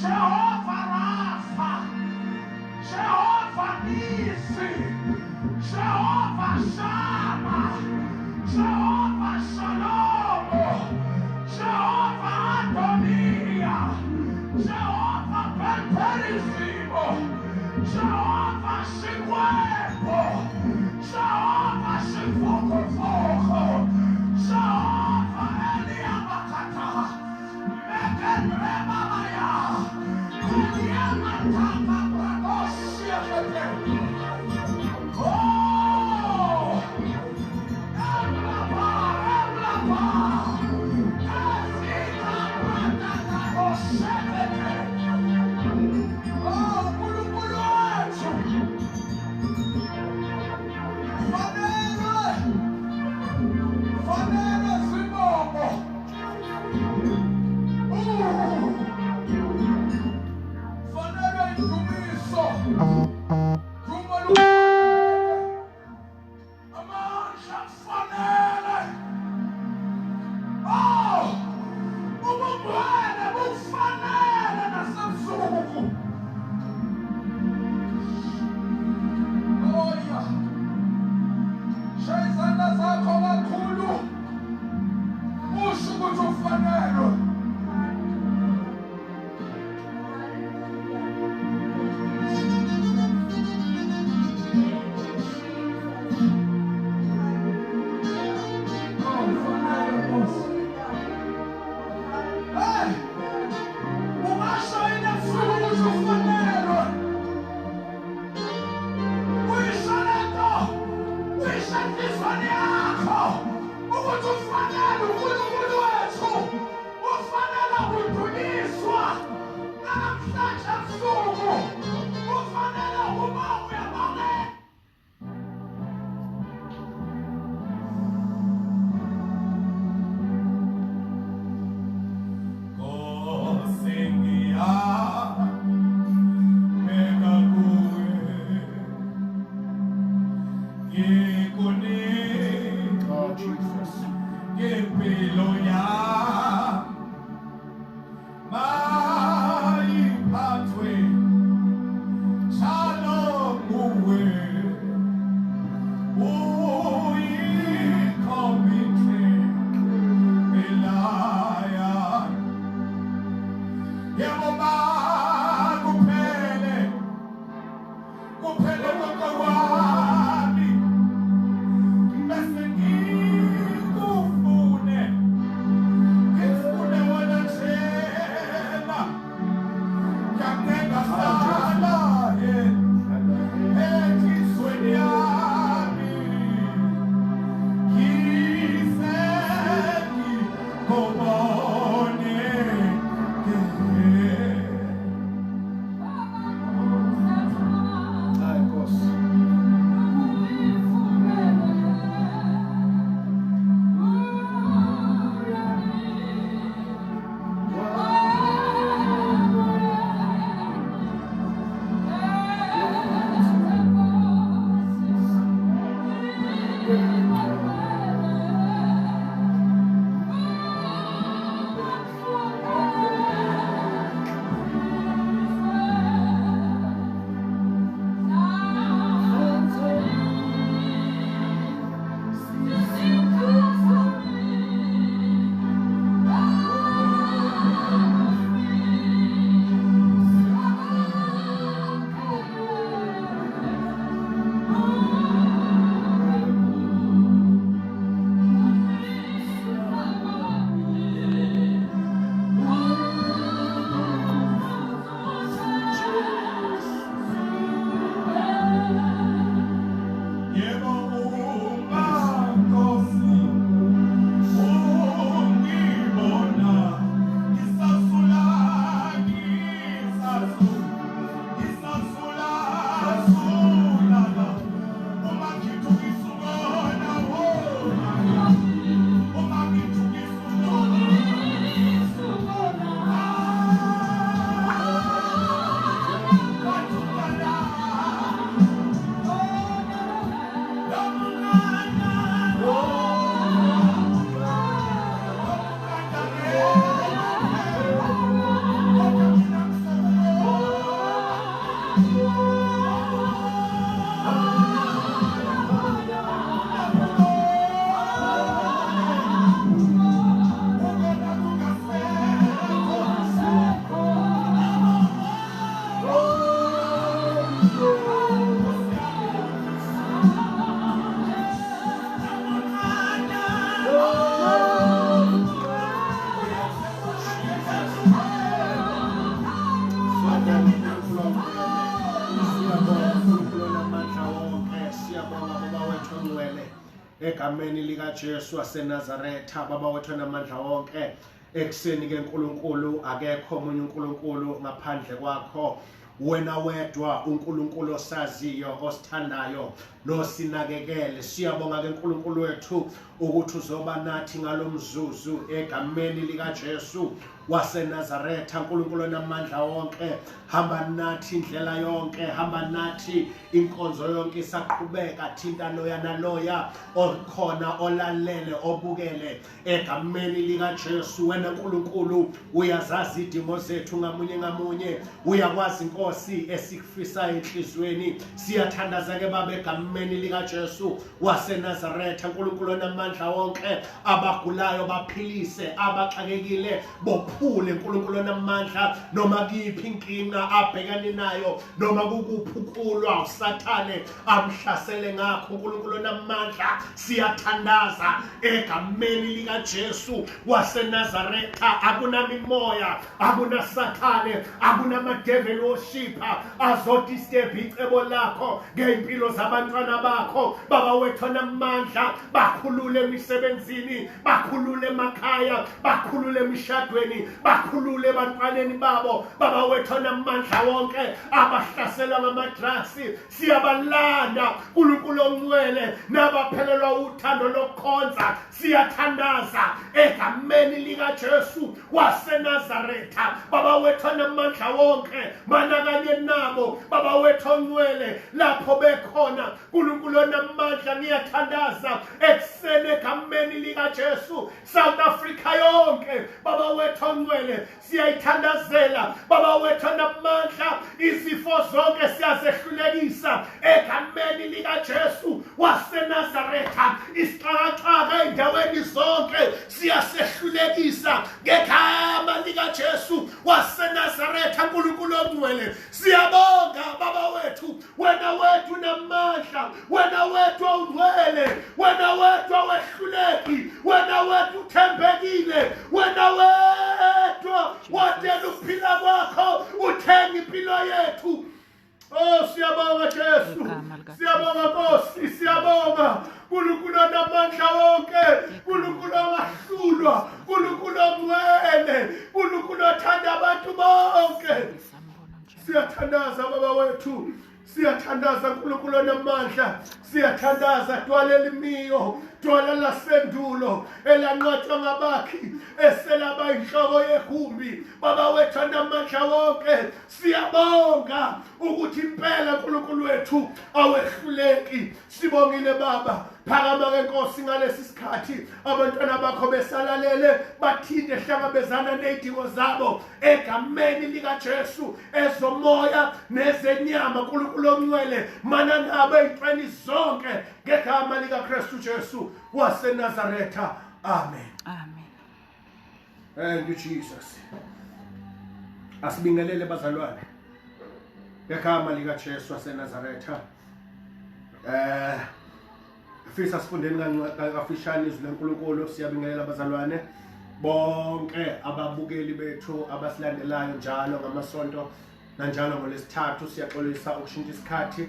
Jehovah Rapha, Jehovah Nisi, Jehovah Shammah, Jehovah Shalom, Jehovah Adoniah, Jehovah Benperisimo, Jehovah Shigwebo, Jehovah Shifokofoko, Jehovah Eliamakata, Mekenrebamaya, Eliamataka Bradosia. Oh! Eblapa, Eblapa, Ezika Brataka Oshebete. Oh, Bulu Bulu Echu. Fanere, Fanere Oh, Jesus. Egameni lika Jesu waseNazaretha baba wethu namandla wonke ekuseni ke uNkulunkulu akekho omunye uNkulunkulu ngaphandle kwakho wena wedwa uNkulunkulu osaziyo osithandayo nosinakekele siyabonga ke uNkulunkulu wethu ukuthi uzoba nathi ngalomzuzu egameni lika Jesu waseNazaretha uNkulunkulu namandla wonke hamba nathi indlela yonke hamba nathi inkonzo yonke isaqhubeka thinta loya naloya okhona olalele obukele egameni lika Jesu wena uNkulunkulu uyazazi idimo zethu ngamunye uyakwazi inkosi esikufisa enhlizweni siyathandaza ke baba egameni lika Jesu waseNazaretha uNkulunkulu namandla wonke abagulayo baphilise abaxakekile bophule uNkulunkulu namandla noma kuyiphi inkinga abhekane nayo noma kukuphukulwa uSathane amhlasele ngakho uNkulunkulu namandla siyathandaza egameni lika Jesu waseNazaretha akunamimoya akunaSathane akunamadevil worshipper azodisturb icebo lakho ngeimpilo zabantwana bakho baba wethu namandla bakhulule emisebenzini bakhulule emakhaya bakhulule emishadweni bakhulule ebantwaneni babo baba wethu namandla wonke abahlasela ngamadrugs siyabalanda uNkulunkulu ongcwele nabaphelelwa uthando lokukhonza siyathandaza egameni likaJesu waseNazaretha. Baba wethu namandla wonke manakanye nabo baba wethu ongcwele lapho bekhona. Nkulunkulu namandla ngiyathandaza ekuseni egameni likaJesu South Africa yonke baba wethu ongcwele siyayithandazela baba wethu namandla izifo zonke siyazehlulekisa egameni likaJesu waseNazaretha. Isixakaxaka endaweni zonke siyasehlulekisa ngegama likaJesu waseNazaretha. Nkulunkulu ongcwele siyabonga baba wethu, wena wethu namandla, wena wethu ongcwele, wena wethu awehluleki, wena wethu uthembekile, wena wethu wadela ukuphila kwakho uthenga impilo yethu. Oh siyabonga Jesu, siyabonga Nkosi, siyabonga Nkulunkulu namandla wonke, Nkulunkulu ongahlulwa, Nkulunkulu ongcwele, Nkulunkulu othanda abantu bonke. Siyathandaza baba wethu, siyathandaza Nkulunkulu namandla, siyathandaza dwala limiyo, dwala lasendulo elanqathwa ngabakhi eselaba inhloko yegumbi. Baba wethu namandla wonke siyabonga ukuthi impela Nkulunkulu wethu awehluleki. Sibongile baba, phakama ke Nkosi ngalesi sikhathi abantwana bakho besalalele bathinde hlangabezana nezidingo zabo egameni likaJesu, ezomoya nezenyama Nkulunkulu ongcwele mana ngabo ezintweni zonke ngegama likaKristu Jesu waseNazaretha. Amen. Amen. Thank you Jesus. Asibingelele bazalwane ngegama likaJesu waseNazaretha. Fisa sifundeni kafishane izwi leNkulunkulu. Siyabingelela bazalwane bonke ababukeli bethu abasilandelayo njalo ngamasonto nanjalo ngolesithathu. Siyaxolisa ukushintsha isikhathi,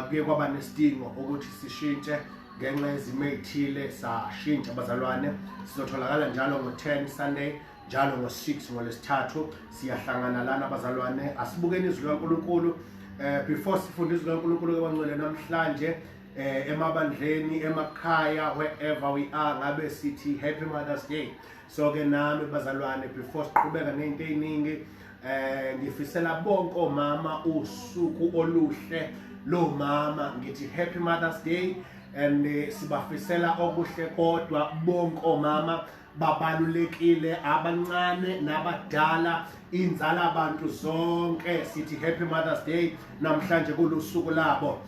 kuye kwaba nesidingo ukuthi sishintshe ngenxa yezimo ezithile, sashintsha bazalwane. Sizotholakala njalo ngo-10 Sunday, njalo ngo-6 ngolesithathu. Siyahlangana lana bazalwane, asibukeni izwi leNkulunkulu. Before sifunda izwi leNkulunkulu kwabangcwele namhlanje emabandleni, emakhaya, wherever we are, ngabe sithi Happy Mother's Day. So ke nami bazalwane, before siqhubeka nento eziningi, ngifisela bonke omama usuku oluhle lo mama, ngithi Happy Mother's Day. And sibafisela okuhle kodwa bonke omama babalulekile, abancane nabadala, inzala abantu zonke, sithi Happy Mother's Day namhlanje kulusuku labo.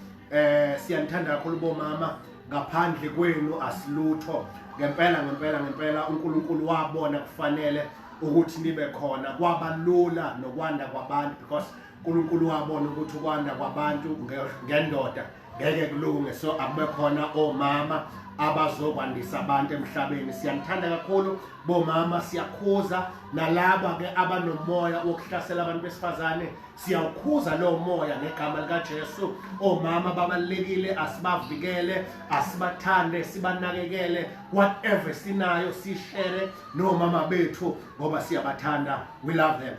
Siyanthanda kakhulu bomama, ngaphandle kwenu asilutho. Ngempela uNkulunkulu wabona kufanele ukuthi nibe khona. Kwabalula nokwanda kwabantu because uNkulunkulu wabona ukuthi ukwanda kwabantu ngendoda ngeke kulunge. So akube khona omama abazokwandisa abantu emhlabeni. Siyanthanda kakhulu bomama, siyakhuza nalabo ke abanomoya wokuhlasela abantu besifazane. Siyawukhuza lo moya ngegama likaJesu. Omama babalekile, asibavikele, asibathande, sibanakekele, whatever sinayo sishare nomama bethu ngoba siyabathanda. We love them.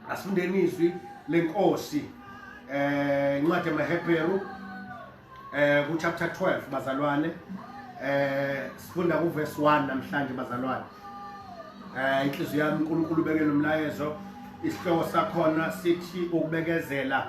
Asifundeni izwi leNkosi incwadi yamaHebheru ku chapter 12 bazalwane. Sifunda ku verse 1 namhlanje bazalwane. Inhliziyo yami uNkulunkulu ubekele umlayezo. Isihloko sakhona sithi ukubekezela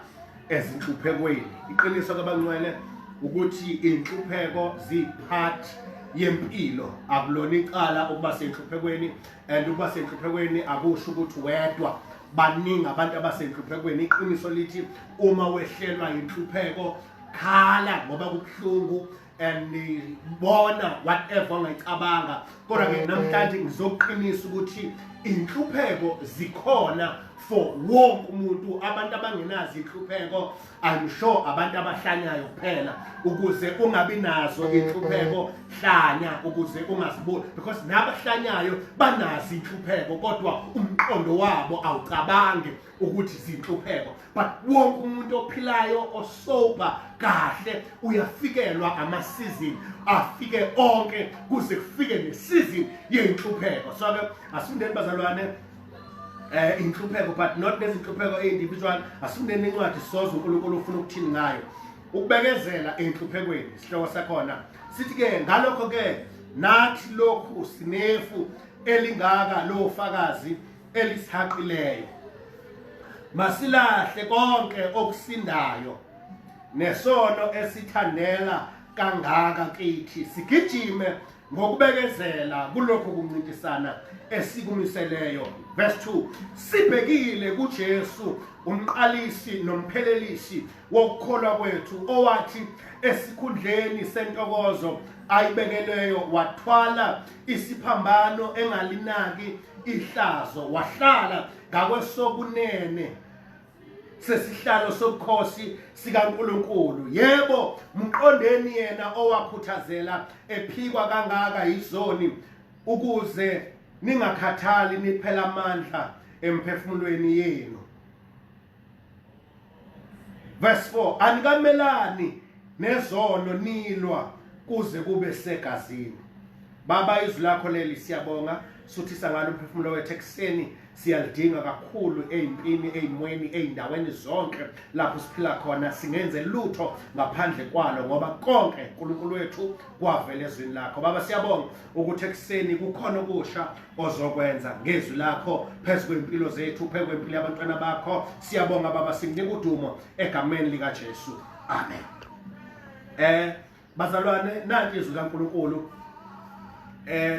ezinhluphekweni. Iqiniso kabangcwele ukuthi inhlupheko zipart yempilo, akulona icala ukuba senhluphekweni, and ukuba senhluphekweni akusho ukuthi wedwa, baningi abantu abasenhluphekweni. Iqiniso lithi uma wehlelwa inhlupheko khala ngoba kubuhlungu and bona whatever ongayicabanga. Kodwa ke namhlanje ngizoqinisa ukuthi inhlupheko zikhona for wonke umuntu. Abantu abangenazi inhlupheko, I'm sure abantu abahlanyayo kuphela. Ukuze ungabi nazo inhlupheko, hlanya ukuze ungaziboni, because nabahlanyayo banazi inhlupheko kodwa umqondo wabo awucabangi ukuthi zinhlupheko. But wonke umuntu ophilayo osoba kahle uyafikelwa ama-season, afike onke kuze kufike ne-season yenhlupheko. So ke asifundeni bazalwane inhlupheko, but not nezinhlupheko individual. Asifundeni incwadi sozo uNkulunkulu ufuna ukuthini ngayo. ukubekezela enhluphekweni. Isihloko sakhona sithi ke ngalokho ke nathi lokhu sinefu elingaka lofakazi elisihaqileyo, masilahle konke okusindayo nesono esithandela kangaka kithi, sigijime ngokubekezela kulokho kuncintisana esikumiseleyo. Verse 2, sibhekile kuJesu umqalisi nomphelelisi wokukholwa kwethu, owathi esikhundleni sentokozo ayibekeleyo wathwala isiphambano engalinaki ihlazo, wahlala ngakwesokunene sesihlalo sobukhosi sikaNkulunkulu. Yebo, mqondeni yena owakhuthazela ephikwa kangaka izoni, ukuze ningakhathali niphela amandla emphefumulweni yenu. Verse 4, anikamelani nezono nilwa kuze kube segazini. Baba, izwi lakho leli siyabonga, suthisa ngalo umphefumulo wethu ekuseni, siyalidinga kakhulu ezimpini, ezimweni, ezindaweni zonke lapho siphila khona, singenze lutho ngaphandle kwalo ngoba konke uNkulunkulu wethu kwavela ezwini lakho. Baba, siyabonga ukuthi ekuseni kukhona okusha ozokwenza ngezwi lakho phezu kwempilo zethu, phezu kwempilo yabantwana bakho. Siyabonga Baba, sikunika udumo egameni lika Jesu. Amen. Bazalwane, nanti izwi kaNkulunkulu.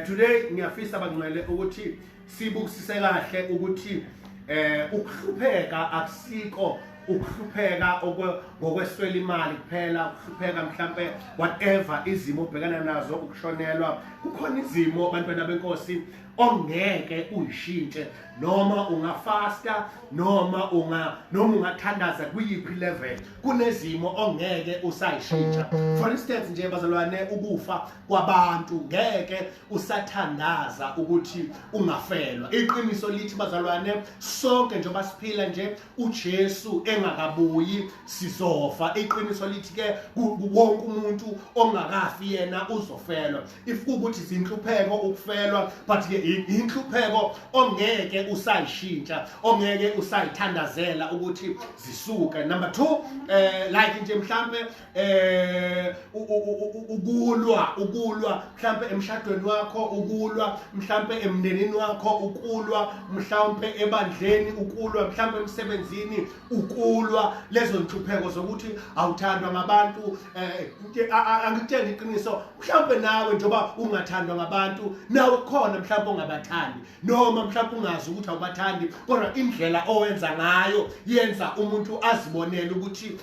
Today ngiyafisa abangcwele ukuthi sibukisise kahle ukuthi ukuhlupheka akusiko ukuhlupheka ngokweswela imali kuphela, ukuhlupheka mhlambe whatever izimo obhekana nazo, ukushonelwa. Kukhona izimo bantwana benkosi ongeke uyishintshe, noma ungafasta noma ungathandaza kuyiphi level. Kunezimo ongeke usayishintsha. For instance nje bazalwane, ukufa kwabantu ngeke usathandaza ukuthi ungafelwa. Iqiniso lithi bazalwane, sonke njengoba siphila nje uJesu engakabuyi sizofa. Iqiniso lithi ke wonke umuntu ongakafi yena uzofelwa. If kubuthi izinhlupheko ukufelwa, but ke inhlupheko ongeke usayishintsha, ongeke usayithandazela ukuthi zisuke. Number 2, like nje mhlambe ukulwa mhlambe emshadweni wakho, ukulwa mhlambe emndenini wakho, ukulwa mhlambe ebandleni, ukulwa mhlambe emsebenzini, ukulwa lezo nhlupheko zokuthi awuthandwa ngabantu. Angitshela iqiniso, mhlambe nawe njengoba ungathandwa ngabantu, nawe khona mhlambe ongabathandi, noma mhlambe ungazi ukuthi awubathandi, kodwa indlela owenza ngayo yenza umuntu azibonele ukuthi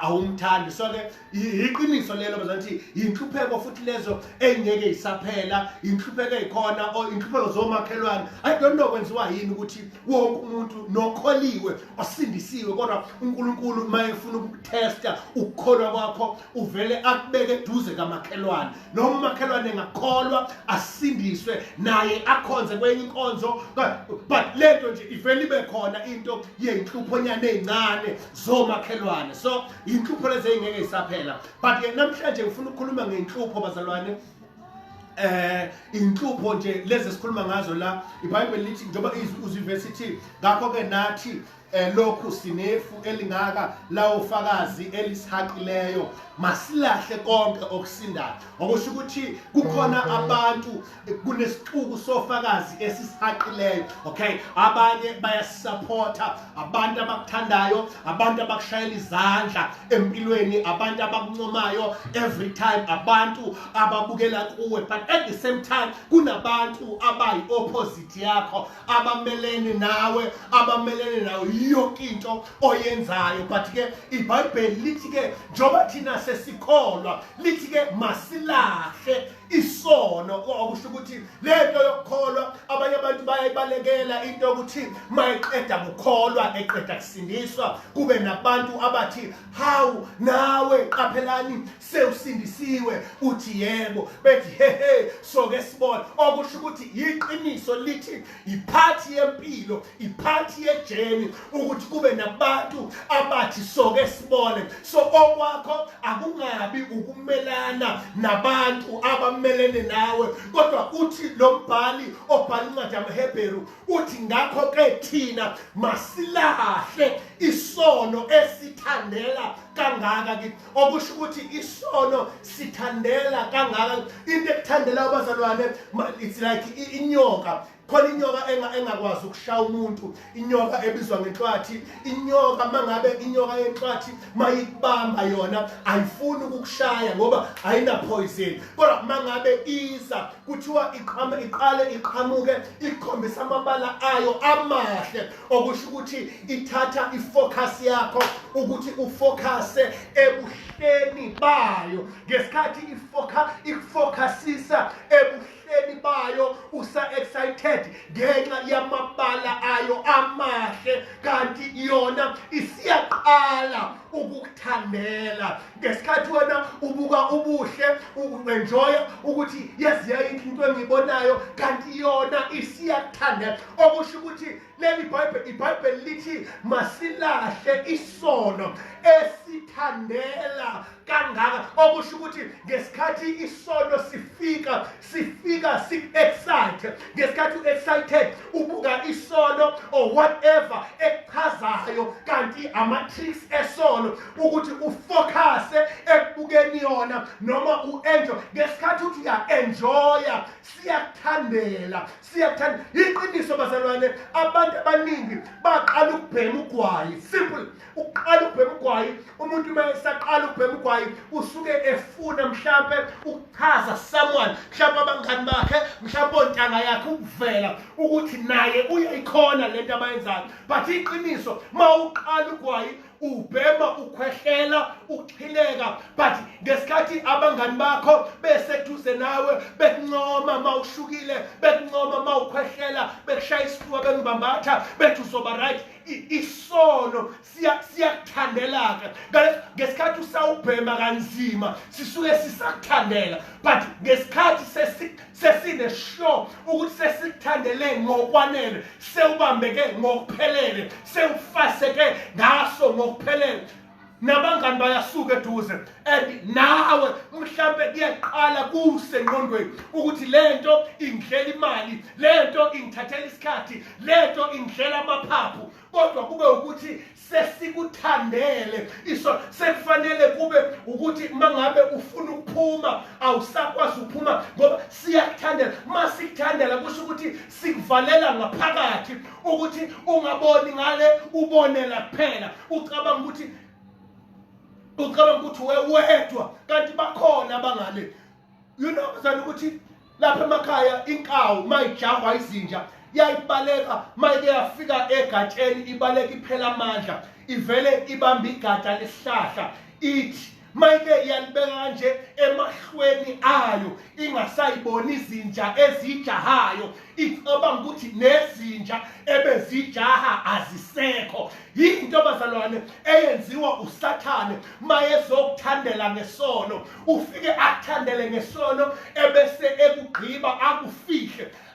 awumthandi. So ke iqiniso lelo bazanthi inhlupheko futhi lezo engeke isaphela, inhlupheko ezikhona o inhlupheko zomakhelwane. I don't know kwenziwa yini ukuthi wonke umuntu nokholiwe osindisiwe, kodwa uNkulunkulu mayefuna ukutesta ukukholwa kwakho uvele akubeke eduze kamakhelwane, noma umakhelwane engakholwa asindiswe naye akhonze kwenye inkonzo. But lento nje ivele ibe khona into yenhluphonyane ezincane zomakhelwane. So inhlupho lezi engeke isaphela. But ke namhlanje ngifuna ukukhuluma ngenhlupho bazalwane. Inhlupho nje lezi sikhuluma ngazo la, iBhayibheli lithi njengoba izuniversity ngakho ke nathi lokhu sinefu elingaka lawo fakazi elisihaqileyo, masilahle konke okusindayo. Okusho ukuthi kukhona abantu kunesixuku sofakazi esisihaqileyo. Okay, abanye bayasupporta, abantu abakuthandayo, abantu abakushayela izandla empilweni, abantu abakuncomayo every time, abantu ababukela kuwe. But at the same time kunabantu abayi opposite yakho, abamelene nawe, yonke into oyenzayo. But ke iBhayibheli lithi ke njoba thina sesikholwa, lithi ke masilahle isono. Okusho ukuthi lento yokukholwa abanye abantu bayayibalekela into ukuthi mayiqeda ukukholwa eqeda kusindiswa, kube nabantu abathi hawu nawe qaphelani sewusindisiwe, uthi yebo, bethi hehe soke sibona. Okusho ukuthi iqiniso lithi iphathi yempilo, iphathi yejeni ukuthi kube nabantu abathi soke sibone. So okwakho akungabi ukumelana nabantu abamelene nawe, kodwa uthi lo mbhali obhala incwadi yamaHebheru uthi ngakho ke thina masilahle isono esithandela kangaka kithi okusho ukuthi isono sithandela kangaka into ekuthandela abazalwane it's like inyoka khona inyoka engakwazi ukushaya umuntu inyoka ebizwa ngenhlwathi inyoka mangabe inyoka yenhlwathi mayikubamba yona ayifuni ukukushaya ngoba ayina poison kodwa mangabe iza kuthiwa iqale iqhamuke ikhombisa amabala ayo amahle okusho ukuthi ithatha ifocus yakho ukuthi ufocuse ebuhleni bayo ngesikhathi ifocusisa ebuhleni bayo usa excited ngenxa yamabala ayo amahle kanti yona isiyaqala ukukuthandela ngesikhathi wena ubuka ubuhle uenjoy ukuthi yes yayinto into engibonayo kanti yona isiyakuthandela okusho ukuthi leli iBhayibheli lithi masilahle isono esithandela kangaka okusho ukuthi ngesikhathi isono sifika si-excite ngesikhathi u-excited ubuka isono or whatever ekuchazayo kanti ama-tricks esono ukuthi ufocuse ekubukeni yona noma u-enjoy ngesikhathi uthi uya-enjoya siyakuthandela iqiniso bazalwane abantu abaningi baqala ukubhema ugwayi simple uqala ukubhema ugwayi umuntu uma esaqala ukubhema ugwayi usuke efuna mhlambe ukuchaza someone mhlambe abangani bakhe mhlambe ontanga yakhe ukuvela ukuthi naye uyayikhona lento abayenzayo but iqiniso ma uqala ugwayi ubhema ukhwehlela uchileka but ngesikhathi abangani bakho beseduze nawe bekuncoma mawushukile bekuncoma mawukhwehlela bekushaya isifuba bengibambatha bethi uzoba right isono siyakuthandelaka ngesikhathi usawubhema kanzima sisuke sisakuthandela but ngesikhathi sesine sure ukuthi sesikuthandele ngokwanele sewubambeke ngokuphelele sewufaseke ngaso ngokuphelele nabangani bayasuka eduze and nawe mhlambe kuyaqala kusengqondweni ukuthi lento ingidlela imali lento ingithathela isikhathi lento ingidlela amaphaphu kodwa kube ukuthi sesikuthandele iso sekufanele kube ukuthi mangabe ufuna ukuphuma awusakwazi ukuphuma ngoba siyakuthandela masikuthandela kusho ukuthi sikuvalela ngaphakathi ukuthi ungaboni ngale ubonela kuphela ucabanga ukuthi wedwa kanti bakhona abangale you know mzana ukuthi lapha emakhaya inkawu mayijahwa izinja yayibaleka mayike yafika egatsheni ibaleka iphela amandla ivele ibamba igata lesihlahla ithi mayike yalibeka kanje emahlweni ayo ingasayibona izinja ezijahayo icabanga ukuthi nezinja ebezijaha azisekho yinto bazalwane eyenziwa uSathane mayezokuthandela ngesono ufike akuthandele ngesono ebese ekugqiba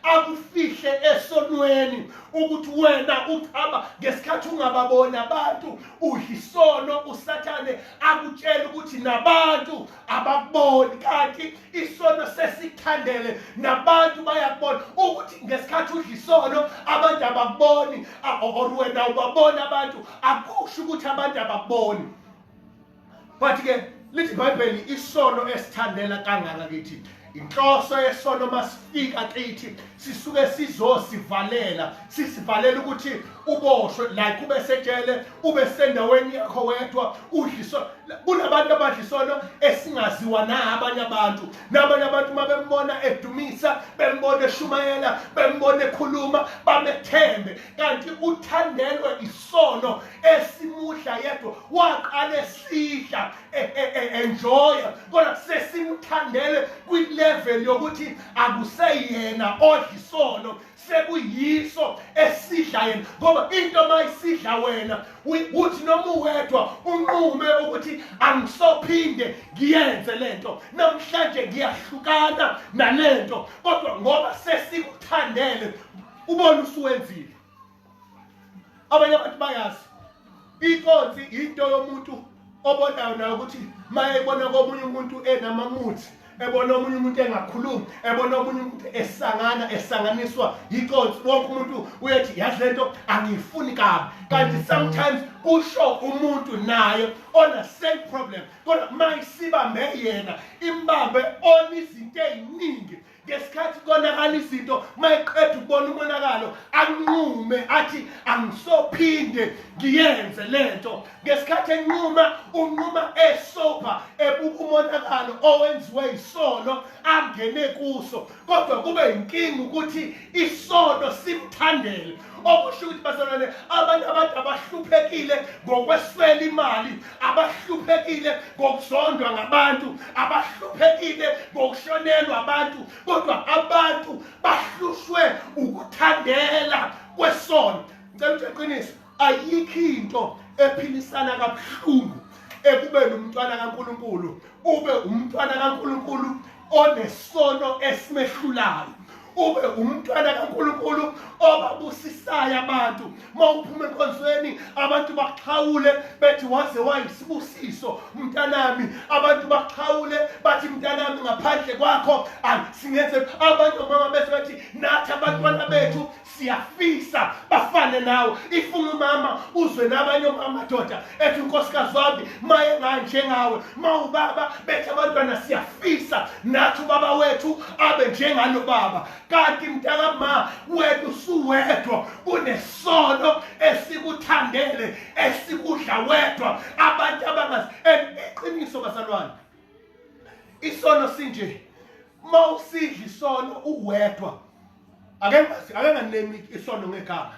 akufihle esonweni ukuthi wena uthaba ngesikhathi ungababoni abantu uyisono uSathane akutshela ukuthi nabantu abakuboni kanti isono sesikuthandele nabantu bayakubona ukuthi ngesikhathi udlisono abantu abakuboni or wena ubabona abantu akusho ukuthi abantu abakuboni but ke lithi iBhayibheli isono esithandela kangaka kithi inhloso yesono masifika kithi sisuke sizosivalela sisivalela ukuthi uboshwe like ube sejele ube sendaweni yakho wedwa udliso kunabantu abadlisono esingaziwa nabanye abantu mabembona edumisa bembona eshumayela bembona ekhuluma bamethembe kanti uthandelwe isono esimuhla yedwa waqala esidla enjoy kodwa sesimthandele kwi-level yokuthi akuseyena odlisono sekuyiso esidla yena ngoba into mayisidla wena uthi noma uwedwa unqume ukuthi angisophinde ngiyenze lento namhlanje ngiyahlukana nalento kodwa ngoba sesikuthandele ubona usuwenzile abanye abantu bayazi inkonzi into yomuntu obonayo nayo ukuthi mayebona komunye umuntu enamamuthi ebona omunye umuntu engakhulumi, ebona omunye umuntu esanganiswa yiconsi. Wonke umuntu uyethi yazi lento angiyifuni kabi. Kanti sometimes kusho umuntu naye on a same problem. Kodwa mayisibambe yena imbambe on izinto eziningi. Ngesikhathi konakala izinto mayiqeda ukubona umonakalo anqume athi angisophinde ngiyenze lento. Ngesikhathi unquma esopa ebuka umonakalo owenziwe isono angene kuso. Kodwa kube inkinga ukuthi isono simthandele. Okusho ukuthi bazalwane abantu abahluphekile ngokweswela imali, abahluphekile ngokuzondwa ngabantu, abahluphekile ngokushonelwa abantu, kodwa abantu bahlushwe ukuthandela kwesono. Ngicela ukuthi eqiniso ayikho into ephilisana kabuhlungu ekubeni umntwana kaNkulunkulu, ube umntwana kaNkulunkulu onesono esimehlulayo. Ube umntwana kaNkulunkulu obabusisayo abantu. Mawuphuma enkonzweni abantu baxhawule bethi waze wayisibusiso mntanami. Abantu baxhawule bathi mntanami ngaphandle kwakho singenze. Abantu mama bese bathi nathi abantwana bethu siyafisa bafane nawe. Ifuna umama uzwe nabanye amadoda ethi unkosikazi wami maye nganje ngawe. Mawubaba bethi abantwana siyafisa nathi ubaba wethu abe njengalo baba. Kanti mntakama wena usuwedwa unesono esikuthandele esikudla wedwa. Abantu abangazi iqiniso bazalwane, isono sinje mawusidla isono uwedwa. Akenganemi isono ngegama.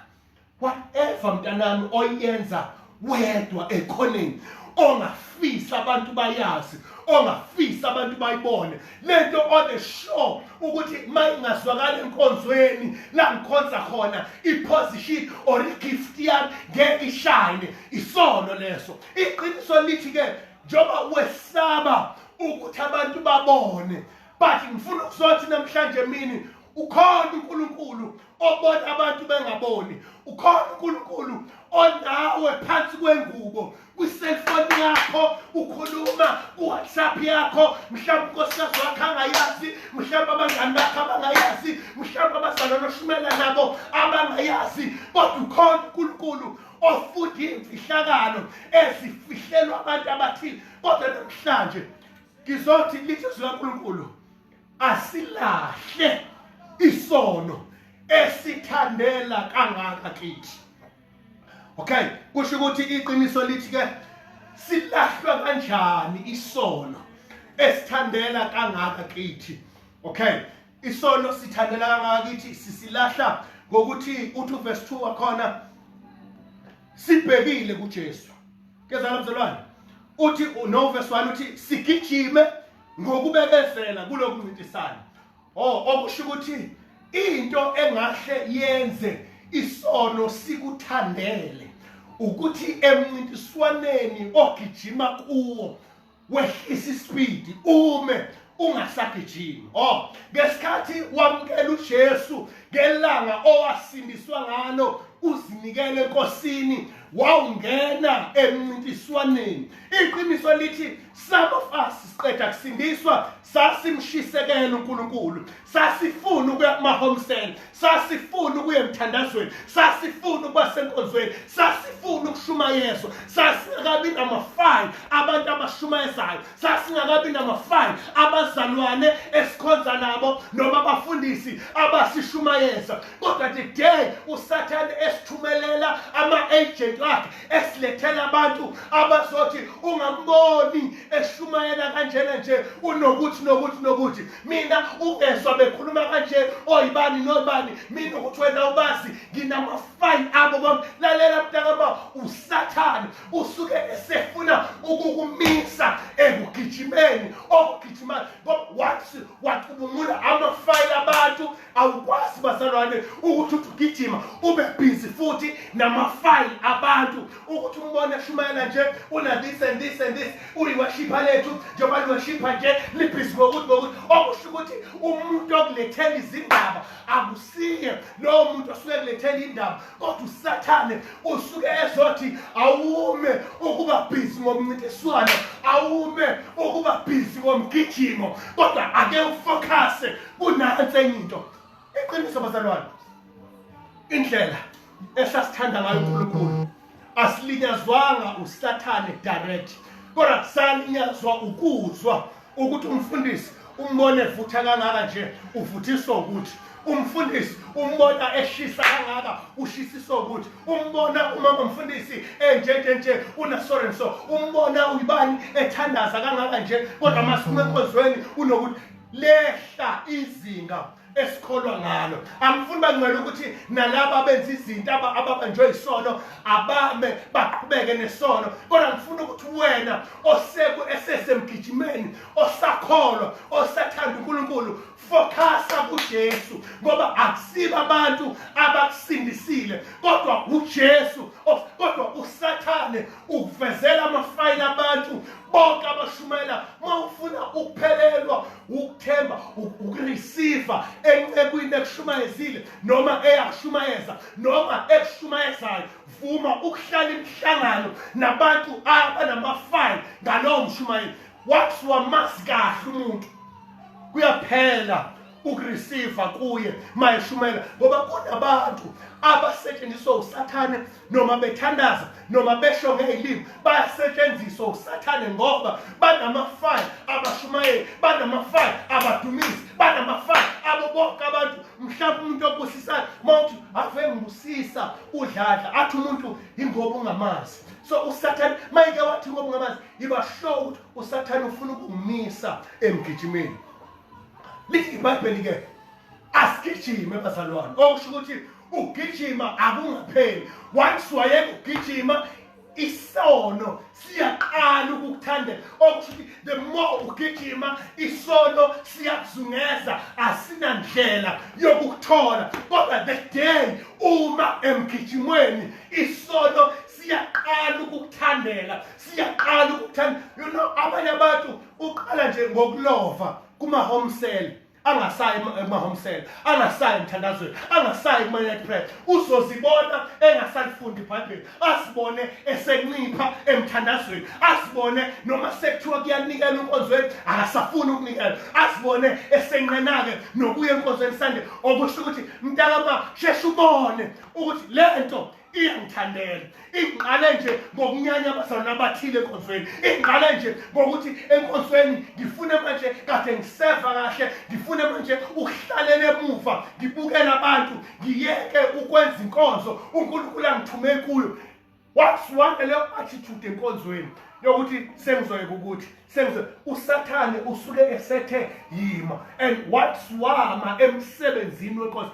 Whatever mntanami oyenza wedwa ekhoneni ongafisa abantu bayazi, ongafisa abantu bayibone lento on the show ukuthi mayingazwakala enkonzweni la ngikhonza khona iposition or igift yami ngeke ishine. Isono leso. Iqiniso lithi ke njoba wesaba ukuthi abantu babone, but ngifuna ukuzothi namhlanje mini ukhona uNkulunkulu obona abantu bengaboni. Ukhona uNkulunkulu onawe phansi kwengubo kwi-cellphone yakho ukhuluma ku-WhatsApp yakho. Mhlawumbe unkosikazi wakho angayazi, mhlawumbe abangani bakho abangayazi, mhlawumbe abazalwane oshumela nabo abangayazi, kodwa ukhona uNkulunkulu ofunda imfihlakalo ezifihlelwa abantu abathile. Kodwa namhlanje ngizothi lithi uNkulunkulu asilahle isono esithandela kangaka kithi. Okay, kusho ukuthi iqiniso lithi ke silahlwa kanjani isono esithandela kangaka kithi. Okay, isono sithandela kangaka kithi sisilahla ngokuthi uthi verse 2 wakhona sibhekile kuJesu. Kezala mzalwane uthi no verse 1 uthi sigijime ngokubekezela kulokuncintisana. Okusho ukuthi into engahle yenze isono sikuthandele ukuthi emncintiswaneni ogijima kuwo wehlisa ispeed ume ungasagijimi. Ngesikhathi wamkela uJesu ngelanga owasindiswa ngalo uzinikele enkosini wawungena emncintiswaneni. Iqiniso lithi some of us siqeda kusindiswa sasimshisekela uNkulunkulu, sasifuna ukuya kuma-homestead, sasifuna ukuya emthandazweni, sasifuna ukuba senkonzweni, sasifuna ukushumayezwa, sasingakabi nama-5 abantu abashumayezayo, sasingakabi nama-5 abazalwane esikhonza nabo noma abafundisi abasishumayeza. Kodwa today usathane esithumelela ama-agent wakhe esilethela abantu abazothi ungamboni eshumayela kanjena nje nokuthi mina ungezwa bekhuluma kanje oyibani nobani, mina ukuthi wena ubazi nginama-5 abo kwami. Lalela mntakama, usathane usuke esefuna ukukumisa ekugijimeni okugijimani. Wacubungula ama-5 abantu awukwazi bazalwane ukuthi ugijima ube busy futhi nama-5 abantu ukuthi umbone eshumayela nje una this and this and this uyiwashipha lethu njengoba liwashipha nje libhizi ngokuthi okusho ukuthi umuntu okulethela izindaba akusiye lowo muntu osuke kulethela indaba, kodwa usathane usuke ezothi awume ukuba busy ngomncintiswano, awume ukuba busy womgijimo kodwa ake ufocuse kunansi enye into. Iqiniso bazalwane, indlela esasithanda ngayo uNkulunkulu asilinyazwanga uSathane direct, kodwa salinyazwa ukuzwa ukuthi umfundisi umbone evutha kangaka nje uvuthiswa ukuthi, umfundisi umbona eshisa kangaka ushisiswa ukuthi, umbona umama umfundisi nje una so umbona uyibani ethandaza kangaka nje kodwa masiphuma enkonzweni unokuthi lehla izinga esikholwa ngalo. Angifuni bangcwele ukuthi nalabo benza izinto ababanjwe isono abame baqhubeke nesono, kodwa ngifuna ukuthi wena esesemgijimeni, osakholwa, osathanda uNkulunkulu, focusa kuJesu, ngoba akusiba abantu abakusindisile kodwa uJesu, kodwa uSathane ukuvezela amafayili abantu bonke abashumayela. Mawufuna ukuphelelwa, ukuthemba, ukureceive encekwini ekushumayezile noma eyakushumayeza noma ekushumayezayo, vuma ukuhlala imihlangano nabantu abanamafayili ngalowo mshumayeli. Wathi wamazi kahle umuntu kuyaphela ukureceive kuye mayeshumela, ngoba kunabantu abasetshenziswa uSathane noma bethandaza noma besho ngezilimi, bayasetshenziswa uSathane ngoba banamafayili abashumayeli, banamafayili abadumisi, banamafayili abo bonke abantu. Mhlawumbe umuntu obusisayo mawuthi ave ngibusisa udladla athi umuntu ingoba ungamazi. So uSathane mayike wathi ngoba ungamazi, iba sure ukuthi uSathane ufuna ukungimisa emgijimeni. Lithi iBhayibheli ke asigijime bazalwane, okusho ukuthi ugijima akungapheli. Once wayeka ugijima isono siyaqala ukukuthandela, okusho ukuthi the more ugijima isono siyakuzungeza, asinandlela yokukuthola. Kodwa the day uma emgijimweni isono siyaqala ukukuthandela, siyaqala ukukuthanda. You know, abanye abantu uqala nje ngokulova kuma-home cell, angasayi ema-home cell, angasayi emthandazweni, angasayi kuma-night prayer. Uzozibona engasalifundi iBhayibheli, asibone esencipha emthandazweni, asibone noma sekuthiwa kuyanikela enkonzweni akasafuni ukunikela, asibone esenqena-ke nokuya enkonzweni Sunday. Okusho ukuthi mntakama sheshe ubone ukuthi le nto iyangithandela. Ingiqale nje ngokunyanya abazalwane abathile enkonzweni, ingiqale nje ngokuthi enkonzweni ngifune manje kade ngiseva kahle, ngifune manje ukuhlalela emuva ngibukela abantu, ngiyeke ukwenza inkonzo uNkulunkulu angithume kuyo. Wathi wande leyo attitude enkonzweni yokuthi sengizoyeka ukuthi uSathane usuke esethe yima, and wathi wama emsebenzini wenkonzo.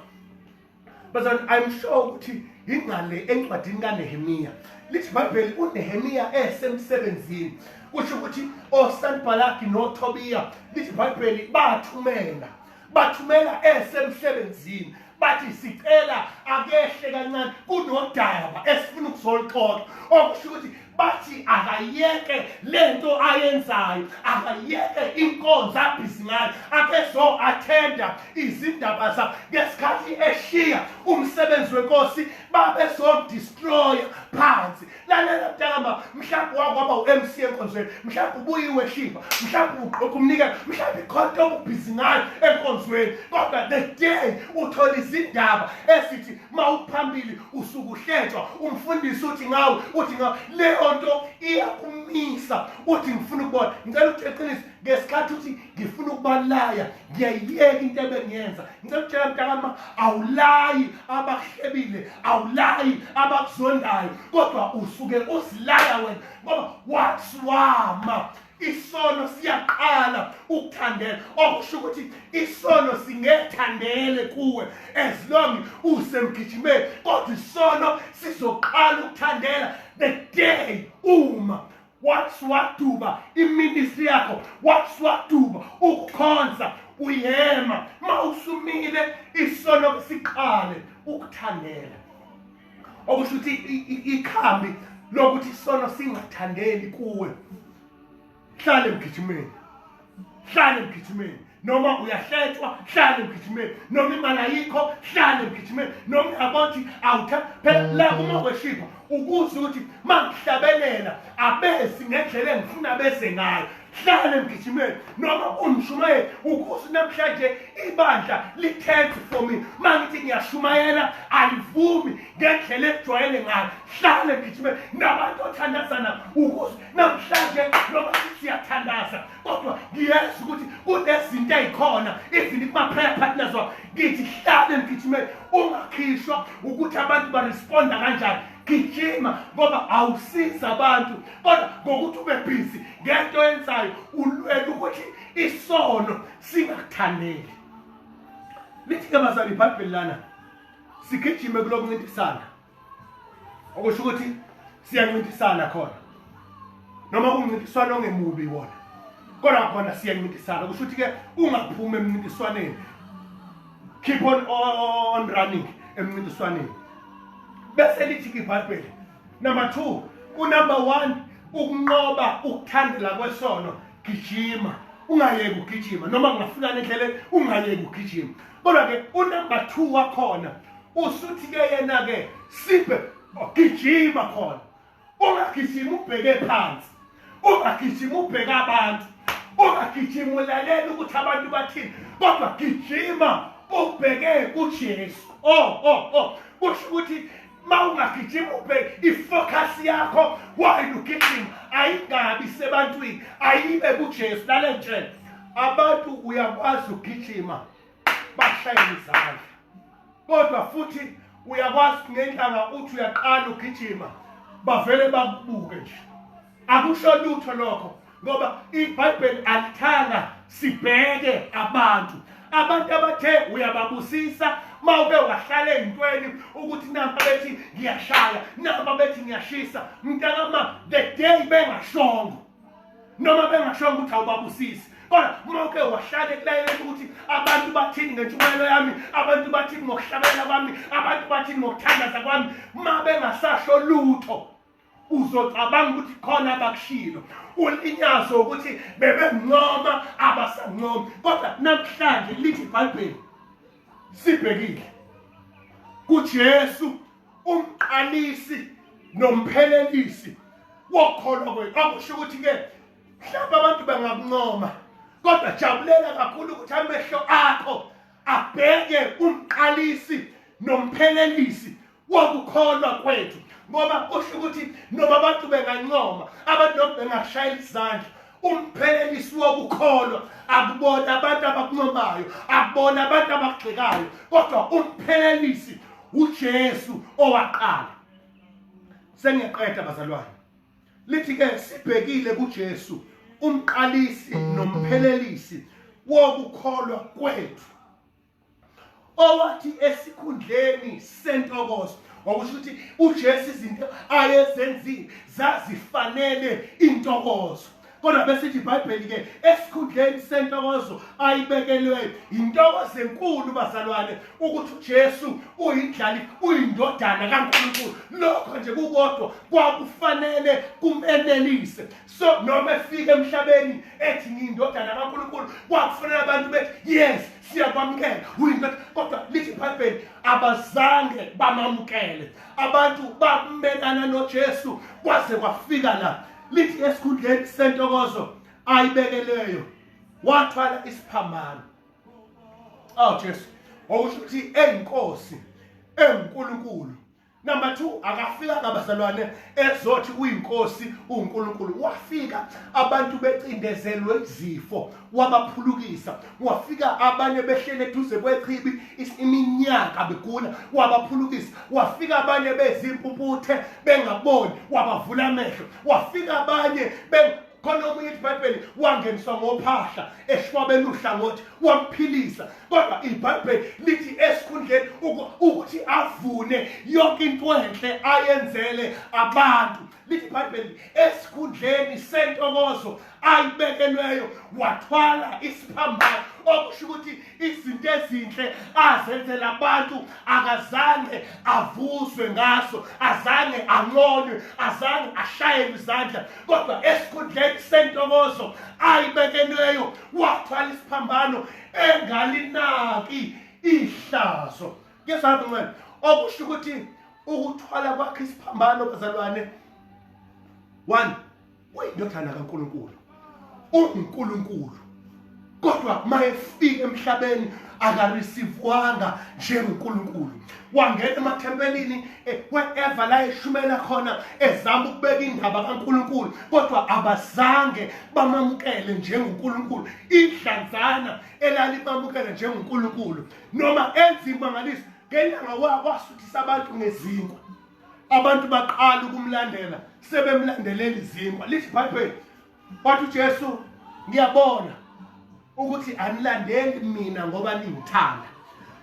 But I'm sure ukuthi ingale encwadini kaNehemiya, lithi iBhayibheli uNehemiya esemsebenzini, kusho ukuthi oSanbalati noTobiya, lithi iBhayibheli bathumela esemsebenzini, bathi sicela akehle kancane kunodaba esifuna ukuzolixoxa. Okusho ukuthi bathi akayeke lento ayenzayo, akayeke inkonzo abhizi ngayo, akezo-athenda izindaba zabo. Ngesikhathi eshiya umsebenzi wenkosi babezomdestroya phansi. Lalela mntakama, mhlawumbe wakwaba u-MC enkonzweni, mhlawumbe ubuyiwe shiva, mhlawumbe ukumnikela, mhlawumbe ikhonto obubhizi ngayo enkonzweni, kodwa the day uthola izindaba esithi mawuphambili usuke uhletshwa, umfundisi uthi ngawe leyo nto iyakumisa, uthi ngifuna ukubona. Ngicela ukuthi eqiniso ngesikhathi uthi ngifuna ukubalaya, ngiyayiyeka into ebengiyenza. Ngicela ukutshela mntakama, awulayi abahlebile, awulayi abakuzondayo, kodwa usuke uzilaya wena, ngoba wathi wama isono siyaqala ukuthandela. Okusho ukuthi isono singethandele kuwe as long usemgijimeni, kodwa isono sizoqala ukuthandela the day uma wathi waduba iministry yakho, wathi waduba ukukhonza uyema, mawusumile isono siqale ukuthandela. Okusho ukuthi ikhambi lokuthi isono singathandeli kuwe, hlala emgijimeni, hlala emgijimeni. Noma uyahletshwa, hlala emgijimeni. Noma imali ayikho, hlala emgijimeni. Noma uyabothi phela la uma weshipha ukuze ukuthi mangihlabelela abezi ngendlela engifuna beze ngayo, hlale mgijimeni noma umshumayeli ukuthi namhlanje ibandla lithense for me mangithi ngiyashumayela alivumi ngendlela ejwayele ngayo hlale mgijimeni nabantu othandazana ukuthi namhlanje noma siyathandaza kodwa ngiyazi ukuthi kunezinto ezikhona izinto kuma-prayer partners wabo ngithi hlale mgijimeni ungakhishwa ukuthi abantu baresponda kanjani gijima ngoba awusiza abantu kodwa ngokuthi ube busy ngento yenzayo ulwela ukuthi isono singakuthandeli. Lithi-ke bazali iBhayibheli lana sigijime kuloku ncintisana okusho ukuthi siyancintisana khona noma kumncintiswano ongemubi wona kodwa khona siyancintisana kusho ukuthi-ke ungaphumi emncintiswaneni, keep on running emncintiswaneni. Bese lithi-ke iBhayibheli number 2 unumber 1 ukunqoba ukuthandela kwesono gijima ungayeki ugijima noma kungafika nendlela ungayeki ugijima kodwa-ke unumber 2 wakhona usuthi-ke yena-ke siphe gijima khona ungagijima ubheke phansi ungagijima ubheke abantu ungagijima ulalela ukuthi abantu bathini kodwa gijima ubheke kuJesu. Kusho ukuthi ma ungagijima ubheke ifocus yakho while ugijima ayingabi sebantwini ayibe kuJesu. Lalela nje abantu uyakwazi ugijima bashayela izandla kodwa futhi uyakwazi ngendlanga uthi uyaqala ugijima bavele bakubuke nje akusho lutho lokho ngoba iBhayibheli alithanga sibheke abantu abathe uyababusisa mawuke wahlala ezintweni ukuthi namba bethi ngiyashaya namba bethi ngiyashisa mntakama the day bengashongo noma bengashongo ukuthi awubabusisi kodwa mawuke wahlala ekulayeleni ukuthi abantu bathini ngentshumayelo yami abantu bathini ngokuhlabela kwami abantu bathini ngokuthandaza kwami ma bengasasho lutho uzocabanga ukuthi khona abakushilo ulinyazo ukuthi bebenqoma abasanqoma kodwa namhlanje lithi iBhayibheli sibhekile kuJesu umqalisi nomphelelisi wokholwa kwethu. Akusho ukuthi-ke mhlawumbe abantu bangakunqoma kodwa jabulela kakhulu ukuthi amehlo akho abheke umqalisi nomphelelisi wokukholwa kwethu ngoba kusho ukuthi noma abantu bengancoma abantu noma bengashayela izandla umphelelisi wokukholwa akubona abantu abakuncomayo akubona abantu abagxekayo kodwa umphelelisi uJesu owaqala. Sengiyaqeda bazalwane lithi-ke sibhekile kuJesu umqalisi nomphelelisi wokukholwa kwethu owathi esikhundleni sentokozo okusho ukuthi uJesu izinto ayezenzile zazifanele intokozo kodwa besithi iBhayibheli-ke esikhundleni sentokozo ayibekelweyo intokozo enkulu bazalwane ukuthi uJesu uyindlali uyindodana kaNkulunkulu lokho nje kukodwa kwakufanele kumenelise so noma efika emhlabeni ethi ngiyindodana kaNkulunkulu kwakufanele abantu bethi yes siyakwamukela uyindodana kodwa lithi iBhayibheli abazange bamamukele abantu bamelana noJesu kwaze kwafika la lithi esikhundleni sentokozo ayibekeleyo wathwala isiphambano. Jesu okusho ukuthi eyinkosi enkulunkulu. Number 2 akafika kabazalwane ezothi uyinkosi uNkulunkulu wafika abantu becindezelwe izifo wabaphulukisa wafika abanye behlele eduze kwechibi iminyaka begula wabaphulukisa wafika abanye bezimpumputhe bengaboni wabavula amehlo wafika abanye khona omunye iBhayibheli wangeniswa ngophahla eshwabeni uhlangothi wamphilisa kodwa iBhayibheli lithi esikhundleni ukuthi avune yonke into enhle ayenzele abantu lithi iBhayibheli esikhundleni sentokozo ayibekelweyo wathwala isiphambano okusho ukuthi izinto ezinhle azenzela abantu akazange avuzwe ngaso azange anqonywe azange ashayelwe izandla kodwa esikhundleni sentokozo ayibekelweyo wathwala isiphambano engalinaki ihlazo. Ngesabi ngene okusho ukuthi ukuthwala kwakhe isiphambano bazalwane 1 uyindodana kaNkulunkulu uNkulunkulu kodwa mayefika emhlabeni akareceivewanga njengoNkulunkulu wangena emathempelini wherever la eshumela khona ezama ukubeka indaba kaNkulunkulu kodwa abazange bamamukele njengoNkulunkulu idlanzana elalimamukele njengoNkulunkulu noma enzima ngalisi ngenyanga wasuthisa abantu ngezinkwa abantu baqala ukumlandela sebemlandelela izinkwa lithi iBhayibheli wathi uJesu ngiyabona ukuthi anilandeli mina ngoba ningithanda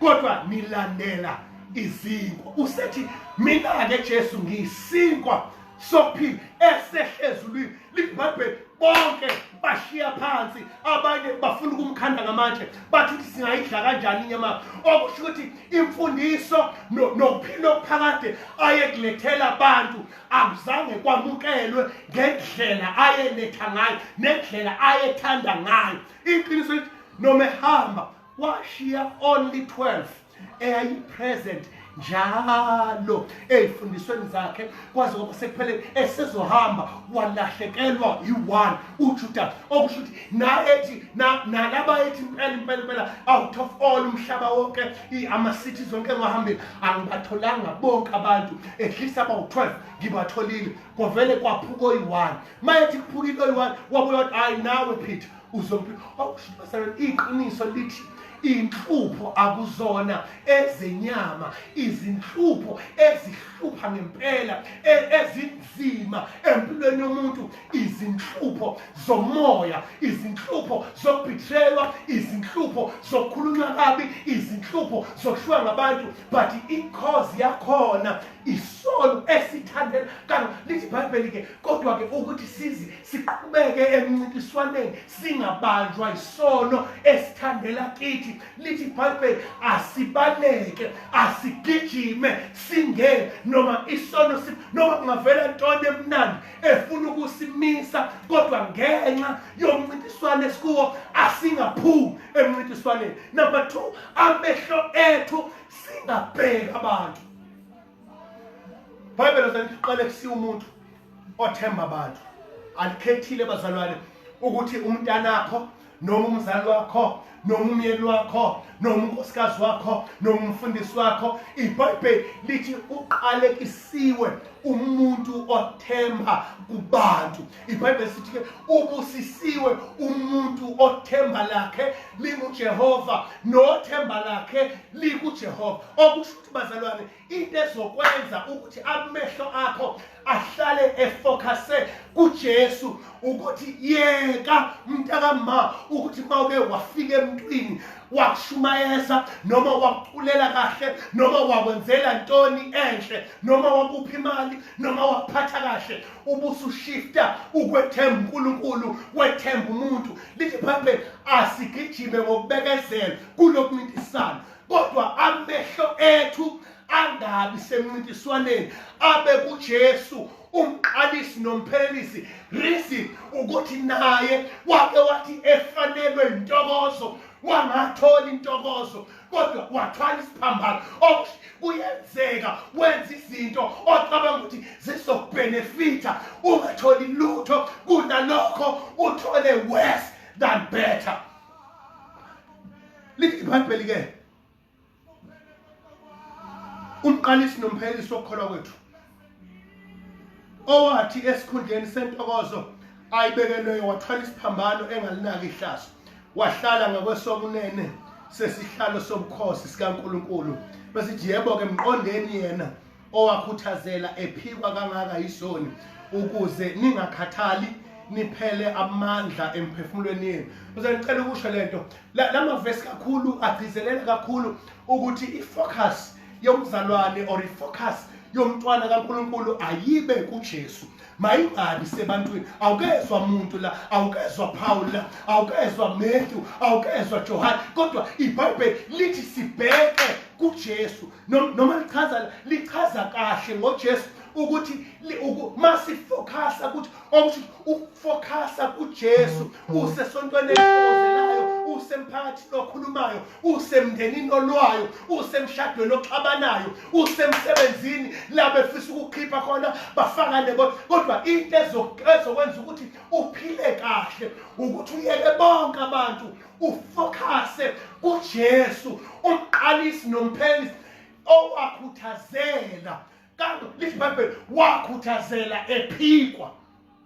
kodwa nilandela izinkwa usethi mina ke Jesu ngiyisinkwa sokuphila esehlezulwini liBhayibheli bonke bashiya phansi abanye bafuna ukumkhanda ngamatshe bathi singayidla kanjani inyama okusho ukuthi imfundiso nokuphila okuphakade ayekulethela abantu akuzange kwamukelwe ngendlela ayeletha ngayo nendlela ayethanda ngayo iqiniso lithi noma ehamba washiya only 12 present njalo ezifundisweni zakhe kwaze ngoba sekuphelele esezohamba walahlekelwa yi1 uJuda okusho ukuthi naethi nalaba ethi impela out of all umhlaba wonke ama cities wonke engahambile angibatholanga bonke abantu at least about 12 ngibatholile kovele kwaphuko yi1 mayethi kuphukile yi1 wabuya wathi hayi nawe Peter uzophila okusho iqiniso lithi inhlupho akuzona ezenyama izinhlupho ezihlupha ngempela ezinzima empilweni yomuntu izinhlupho zomoya izinhlupho zokubithraywa izinhlupho zokukhulunywa kabi izinhlupho zokushwa ngabantu but incause yakhona isono esithandela kana lithi iBhayibheli ke kodwa ke ukuthi siqhubeke emncintiswaneni singabanjwa isono esithandela kithi lithi iBhayibheli asibaleke asigijime singene noma isono noma kungavela intoni emnandi efuna ukusimisa kodwa ngenxa yomncintiswano esikuwo asingaphumi emncintiswaneni number 2 amehlo ethu singabheka abantu iBhayibheli liqale kusiya umuntu othemba abantu alikhethile bazalwane ukuthi umntanakho noma umzali wakho noma umyeni wakho noma unkosikazi wakho noma umfundisi wakho iBhayibheli lithi uqalekisiwe umuntu othemba kubantu iBhayibheli sithi ke ubusisiwe umuntu othemba lakhe linguJehova nothemba lakhe likuJehova okusho ukuthi bazalwane into ezokwenza ukuthi amehlo akho ahlale efocuse kuJesu ukuthi yeka mntakama ukuthi mawuke wafika emntwini wakushumayeza noma wakuculela kahle noma wakwenzela ntoni enhle noma wakupha imali noma waphatha kahle ubusushifta ukwethemba uNkulunkulu wethemba umuntu lithi iBhayibheli asigijime ngokubekezela kulokuncintisana kodwa amehlo ethu angabi semncintiswaneni abe kuJesu umqalisi nomphelelisi risi ukuthi naye wake wathi efanelwe intokozo wangathola intokozo kodwa wathwala isiphambano kuyenzeka wenza izinto ocabanga ukuthi zizokbenefita ungatholi lutho kunalokho uthole worse than better lithi iBhayibheli ke umqalisi nomphelelisi wokukholwa kwethu owathi esikhundleni sentokozo ayibekelweyo wathwala isiphambano engalinaki ihlazo wahlala ngakwesokunene sesihlalo sobukhosi sikaNkulunkulu besithi yebo ke mqondeni yena owakhuthazela ephikwa kangaka isoni ukuze ningakhathali niphele amandla emphefumulweni yenu uzangicela ukusho lento lamavesi kakhulu agcizelela kakhulu ukuthi ifocus yomzalwane or ifocus yomntwana kaNkulunkulu ayibe kuJesu mayingabi sebantwini awukezwa umuntu la awukezwa Paul la awukezwa Matthew awukezwa John kodwa iBhayibheli lithi sibheke kuJesu noma lichaza kahle ngoJesu ukuthi masifocusa ukuthi ufocus kuJesu usesontweni elizelayo usemphakathini okhulumayo, usemndenini olwayo, usemshadweni oxabanayo, usemsebenzini la befisa ukukhipha khona bafakane bona. Kodwa into ezokwenza ukuthi uphile kahle ukuthi uyeke bonke abantu ufocuse kuJesu, umqalisi nomphelisi owakhuthazela. Kanti lithi iBhayibheli wakhuthazela ephikwa.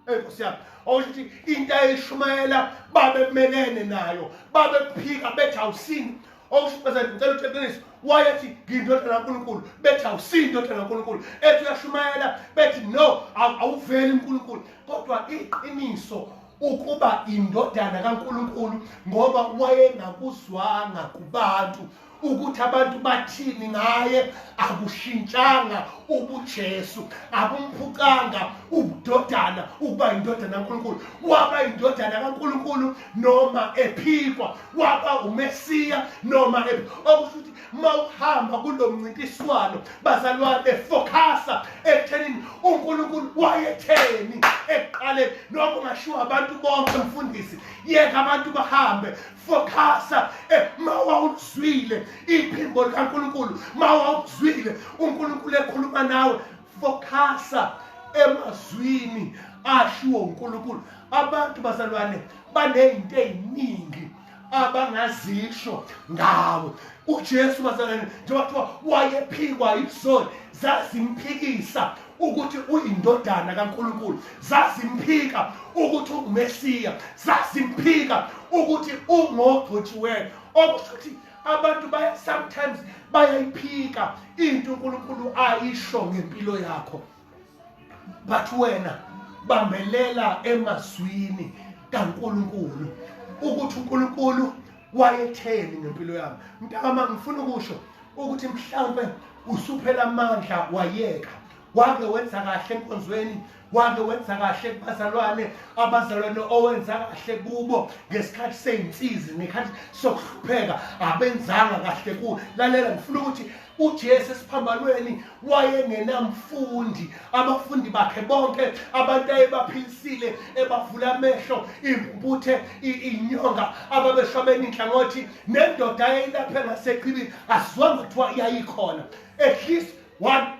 Enkosi yami, okusho into ayishumayela babemelene nayo, babephika bethi awusini. Okusho ngicela uqiniso, wayethi ngiyindodana kaNkulunkulu, bethi awusini indodana kaNkulunkulu. Ethi uyashumayela, bethi no, awuveli uNkulunkulu. Kodwa iqiniso ukuba indodana kaNkulunkulu ngoba wayengakuzwanga kubantu ukuthi abantu bathini ngaye, akushintshanga ubuJesu, akumphucanga ubudodana ukuba indodana kaNkulunkulu. Waba indodana kaNkulunkulu noma ephikwa, waba uMesiya noma okusho ukuthi mawuhamba kulomncintiswano bazalwane focusa ekuthenini uNkulunkulu wayetheni ekuqaleni. Noma ungashiwa abantu bonke mfundisi, yeka abantu bahambe, focusa mawawuzwile iphimbo likaNkulunkulu, mawawuzwile uNkulunkulu ekhuluma nawe, focusa emazwini ashiwo uNkulunkulu. Abantu bazalwane banezinto eziningi abangazisho ngawe. uJesu bazalwane njengoba kuthiwa wayephikwa izoni, zazimphikisa ukuthi uyindodana kaNkulunkulu, zazimphika ukuthi uMesiya, zazimphika ukuthi ungogcotshiweyo. Okusho ukuthi abantu sometimes bayayiphika into uNkulunkulu ayisho ngempilo yakho, but wena bambelela emazwini kaNkulunkulu ukuthi uNkulunkulu wayetheni ngempilo yami. Mntakama, ngifuna ukusho ukuthi mhlawumbe usuphela amandla wayeka, wake wenza kahle enkonzweni, wake wenza kahle kubazalwane, abazalwane owenza kahle kubo ngesikhathi seyinsizi nekhathi sokuhlupheka abenzanga kahle kuwo. Lalela, ngifuna ukuthi uJesu esiphambanweni wayengenamfundi, abafundi bakhe bonke abantu ayebaphilisile, ebavula amehlo, imputhe, inyonga, ababeshwabeni inhlangothi, nendoda ayelaphe ngasechibini asizwanga kuthiwa iyayikhona. At least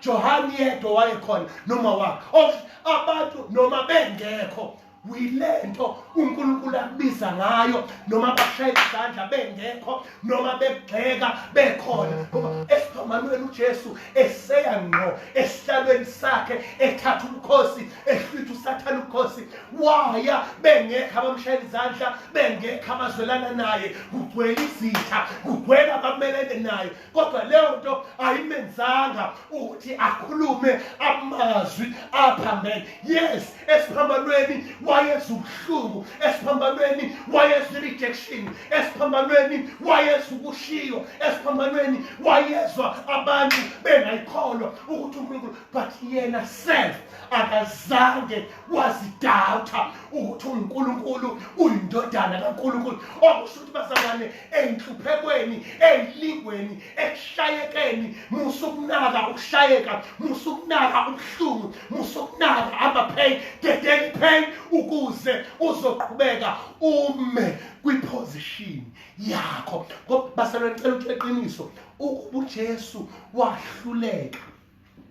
Johani yedwa wayekhona noma wakhe. Abantu noma bengekho, uyilento uNkulunkulu akubiza ngayo, noma bashayela izandla bengekho, noma begxeka bekhona. Ngoba esiphambanweni uJesu eseya ngqo esihlalweni sakhe, ethatha ubukhosi, ehlwitha uSathane ubukhosi, waya bengekho abamshayela izandla, bengekho abazwelana naye, kugcwele izitha, kugcwele abamelene naye. Kodwa leyo nto ayimenzanga ukuthi akhulume amazwi aphambene. Yes, esiphambanweni wayezwa ubuhlungu, esiphambanweni wayezwa rejection, esiphambanweni wayezwa ukushiyo, esiphambanweni wayezwa abantu bengayikholwa ukuthi uNkulunkulu, but yena self akazange wazidoubt ukuthi uNkulunkulu uyindodana kaNkulunkulu. Okusho ukuthi bazalwane, eyinhluphekweni, eyilingweni, ekushayekeni, musukunaka ukushayeka, musukunaka ubuhlungu, musukunaka ama-pain, the daily pain, ukuze uzoqhubeka ume kwiposition yakho. Ngoba bazalwane, ngicela ukuthi eqiniso ukuba uJesu wahluleka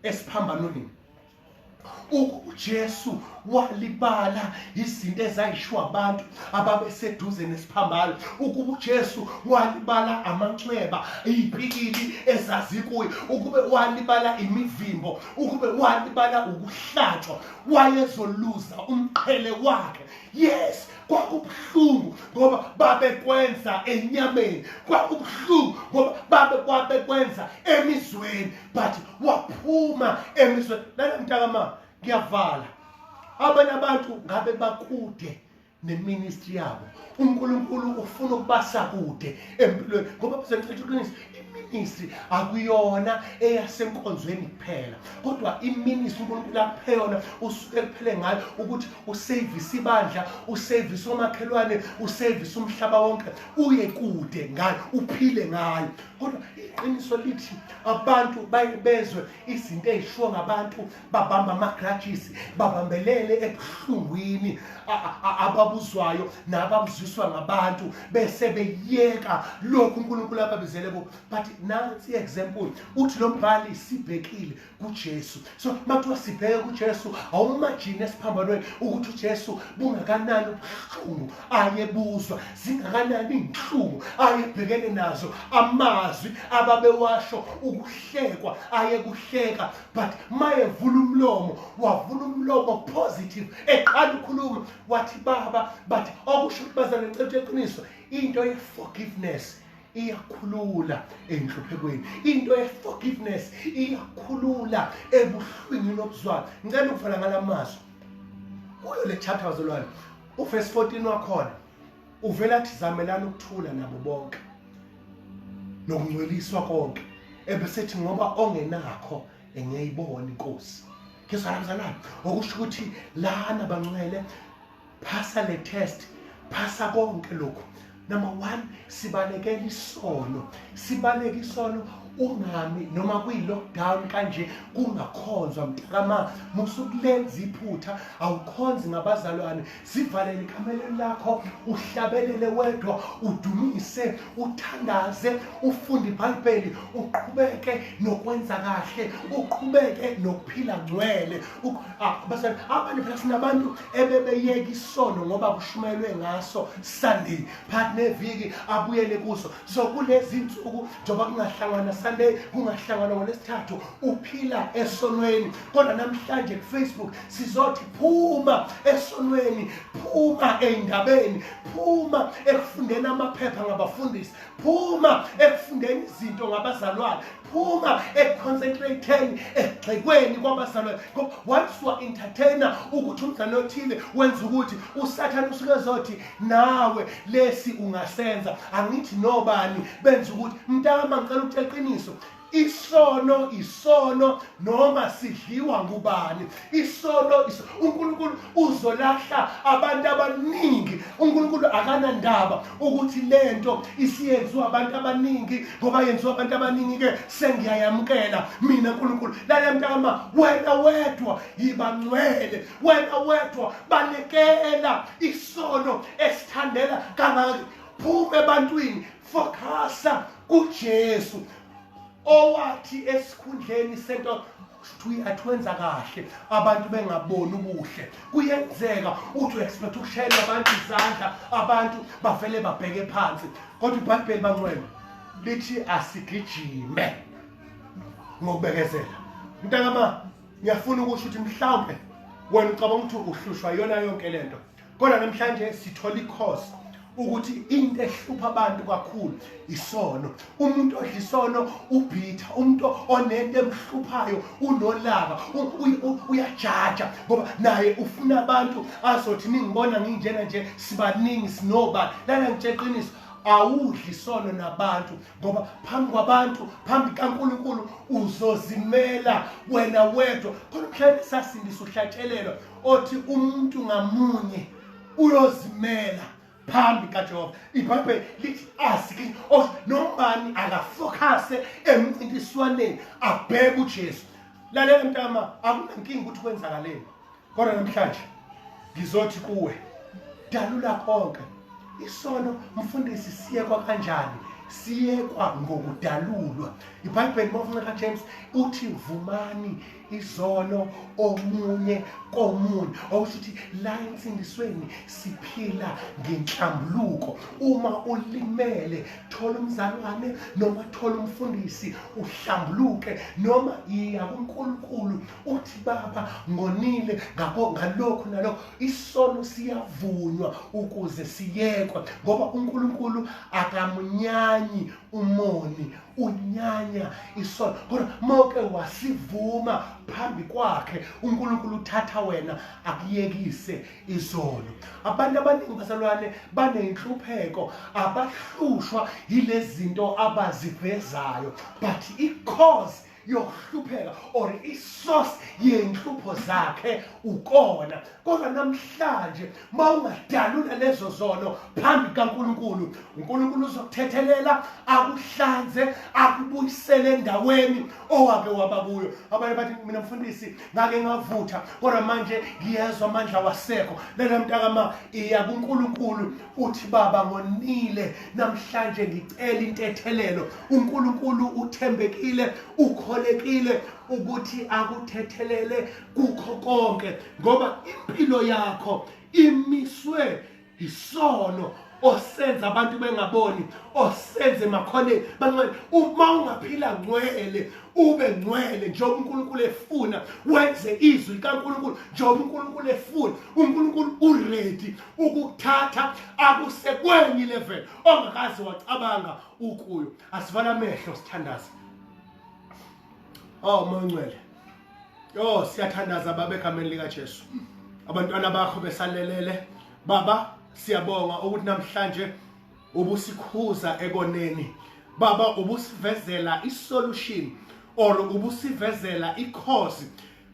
esiphambanweni, ukuba uJesu walibala izinto ezayishiwa abantu ababeseduze nesiphambano, ukuba uJesu walibala amanxeba, izipikili ezazikuye, ukuba walibala imivimbo, ukuba walibala ukuhlatshwa, wayezoluza umqhele wakhe. Yes, kwakubuhlungu ngoba babekwenza enyameni, kwakubuhlungu ngoba babekwenza emizweni, but waphuma emizweni. Lana mntakama, ngiyavala abanye abantu ngabe bakude neministry yabo, uNkulunkulu ufuna ukubasa kude empilweni. Ngoba sengicela uqiniso, iministry akuyona eyasenkonzweni kuphela, kodwa iministry uNkulunkulu akuphe yona usuke kuphele ngayo ukuthi usevise ibandla, usevise omakhelwane, usevise umhlaba wonke, uye kude ngayo, uphile ngayo. Kodwa iqiniso lithi abantu bezwe izinto ezishiwo ngabantu, babamba ama-grudges, babambelele ebuhlungwini ababuzwayo nababuziswa ngabantu, bese beyeka lokhu uNkulunkulu ababizele kubo. But nansi i-example, uthi lo mbhali sibhekile kuJesu. So makuthiwa sibheke kuJesu, awumajini esiphambanweni ukuthi uJesu bungakanani ubuhlungu ayebuzwa, zingakanani iy'nhlungu ayebhekene nazo, amazwi ababewasho ukuhlekwa ayekuhleka. But mayevula umlomo, wavula umlomo positive, eqala ukukhuluma wathi Baba. But okusho ukuthi bazalwane ngicela iqiniso, into ye-forgiveness iyakhulula enhluphekweni, into ye-forgiveness iyakhulula ebuhlwini obuzwayo. Ngicela ukuvala ngalamazwi kuyo le chapter bazalwane, uverse 14 wakhona uvela athi zamelana ukuthula nabo bonke nokungcweliswa konke, ebesethi ngoba ongenakho engiyibona inkosi. Ngizalwane okusho ukuthi lana bangcwele, phasa le test, phasa konke lokho. Number 1, sibalekela isono. Sibaleka isono ungami noma kuyi-lockdown kanje kungakhonzwa mntakama. Musukulenza iphutha, awukhonzi ngabazalwane. Sivalele ikameleni lakho, uhlabelele wedwa, udumise, uthandaze, ufunde iBhayibheli, uqhubeke nokwenza kahle, uqhubeke nokuphila ngcwele. Bazalwane, abanye phela sinabantu ebebeyeka isono ngoba kushumayelwe ngaso Sunday, phakathi neviki abuyele kuso. So kulezi insuku njengoba kungahlangana Sunday, kungahlangana ngoLwesithathu, uphila esonweni. Kodwa namhlanje kuFacebook sizothi phuma esonweni, phuma ey'ndabeni, phuma ekufundeni amaphepha ngabafundisi, phuma ekufundeni izinto ngabazalwane, phuma ekuconcentrate-eni ekugxekweni kwabazalwane. Ngoba once wa-entertainer ukuthi umzalwane othile wenza ukuthi, uSathane usuke ezothi nawe lesi ungasenza. Angithi nobani benza ukuthi, mntama ngicela ukutshela iqiniso, isono noma sidliwa ngubani. Isono uNkulunkulu uzolahla abantu abaningi. uNkulunkulu akanandaba ukuthi lento isiyenziwa abantu abaningi, ngoba yenziwa abantu abaningi ke sengiyayamkela mina uNkulunkulu. Lalela mntama, wena wedwa yibangcwele, wena wedwa balekela isono esithandela kangaka. Phuma ebantwini, focusa kuJesu owathi esikhundleni sento atwenza kahle abantu bengaboni ubuhle. Kuyenzeka uthi u-expect ukushayela abantu izandla, abantu bavele babheke phansi. Kodwa iBhayibheli bangcwele lithi asigijime ngokubekezela. Mntakama, ngiyafuna ukusho ukuthi mhlawumbe wena ucabanga ukuthi uhlushwa yona yonke lento, kodwa namhlanje sithola ikhosi ukuthi into ehlupha abantu kakhulu isono. Umuntu odla isono ubhitha, umuntu onento emhluphayo unolaka, uyajaja ngoba naye ufuna abantu azothi ningibona nginjena nje sibaningi sinobani. Lana ngitshela iqiniso, awudli isono nabantu, ngoba phambi kwabantu, phambi kaNkulunkulu uzozimela wena wedwa. Khona mhlawumbe sasindisa uhlatshelelwa othi umuntu ngamunye uyozimela phambi kaJehova. iBhayibheli lithi asiki nobani akafocuse emncintiswaneni, abheke uJesu. Lalela mntama, akunankinga ukuthi kwenzakaleni, kodwa namhlanje ngizothi kuwe, dalula konke. Isono mfundisi siyekwa kanjani? Siyekwa ngokudalulwa. iBhayibheli mawufuna kaJames uthi vumani izono omunye komunye. Okusho la insindisweni siphila ngenhlambuluko. Uma ulimele, thola umzalwane noma thola umfundisi uhlambuluke, noma iya kuNkulunkulu uthi Baba ngonile ngalokho nalokho. Isono siyavunywa ukuze siyekwe, ngoba uNkulunkulu akamunyanyi umoni, unyanya isono. Kodwa moke wasivuma phambi kwakhe uNkulunkulu uthatha wena akuyekise izono. Abantu abaningi bazalwane banenhlupheko abahlushwa yilezi zinto abazivezayo, but i-cause yokuhlupheka or isource yenhlupho zakhe ukona. Kodwa namhlanje mawungadalula lezo zono phambi kaNkulunkulu, uNkulunkulu uzokuthethelela, akuhlanze, akubuyisele endaweni owake waba kuyo. Abanye bathi mina mfundisi ngake ngavutha kodwa manje ngiyezwa amandla wasekho. Lela mntakama iya kuNkulunkulu uthi baba ngonile namhlanje ngicela intethelelo. uNkulunkulu uthembekile, ukholekile ukuthi akuthethelele kukho konke, ngoba impilo yakho imiswe isono osenza abantu bengaboni, osenze makhone bangcwele. Uma ungaphila ngcwele, ube ngcwele njengoba uNkulunkulu efuna, wenze izwi likaNkulunkulu njengoba uNkulunkulu efuna, uNkulunkulu uready ukukuthatha akuse kwenye level ongakaze wacabanga ukuyo. Asivala amehlo sithandaze. Oh Mongcwele, oh siyathandaza baba egameni lika Jesu. Abantwana bakho besalelele baba, siyabonga ukuthi namhlanje ubusikhuza ekoneni baba, ubusivezela isolution or ubusivezela i-cause